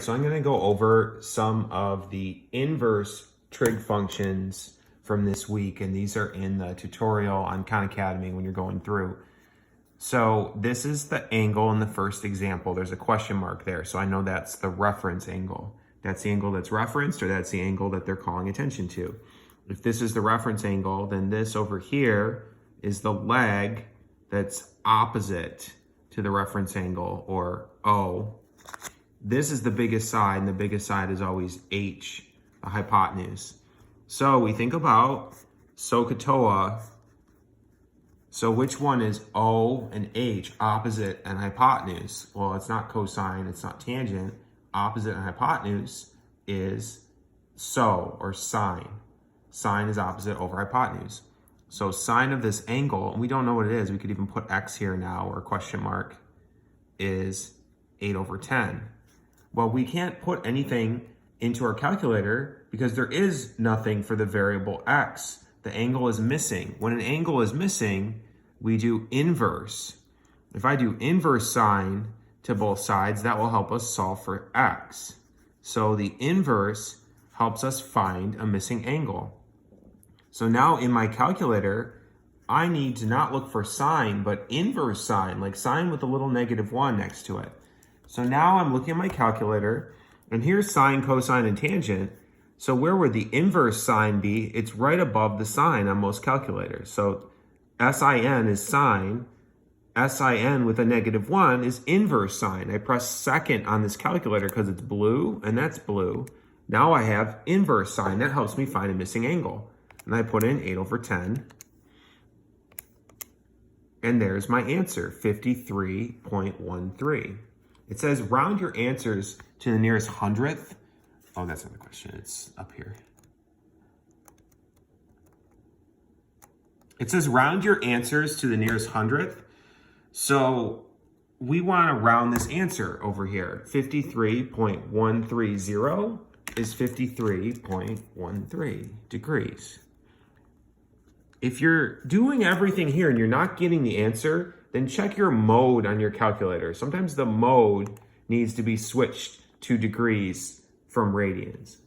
So I'm going to go over some of the inverse trig functions from this week, and these are in the tutorial on Khan Academy when you're going through. So this is the angle in the first example. There's a question mark there, so I know that's the reference angle. That's the angle that's referenced, or that's the angle that they're calling attention to. If this is the reference angle, then this over here is the leg that's opposite to the reference angle, or O. This is the biggest side, and the biggest side is always H, the hypotenuse. So we think about SOHCAHTOA. So which one is O and H, opposite and hypotenuse? Well, it's not cosine, it's not tangent. Opposite and hypotenuse is SO, or sine. Sine is opposite over hypotenuse. So sine of this angle, and we don't know what it is, we could even put X here now, or question mark, is 8/10. Well, we can't put anything into our calculator because there is nothing for the variable X. The angle is missing. When an angle is missing, we do inverse. If I do inverse sine to both sides, that will help us solve for X. So the inverse helps us find a missing angle. So now in my calculator, I need to not look for sine, but inverse sine, like sine with a little -1 next to it. So now I'm looking at my calculator, and here's sine, cosine, and tangent. So where would the inverse sine be? It's right above the sine on most calculators. So SIN is sine. SIN with a -1 is inverse sine. I press second on this calculator because it's blue, and that's blue. Now I have inverse sine. That helps me find a missing angle. And I put in 8/10. And there's my answer, 53.13. It says round your answers to the nearest hundredth. Oh, that's not the question. It's up here. It says round your answers to the nearest hundredth. So we want to round this answer over here. 53.130 is 53.13 degrees. If you're doing everything here and you're not getting the answer, then check your mode on your calculator. Sometimes the mode needs to be switched to degrees from radians.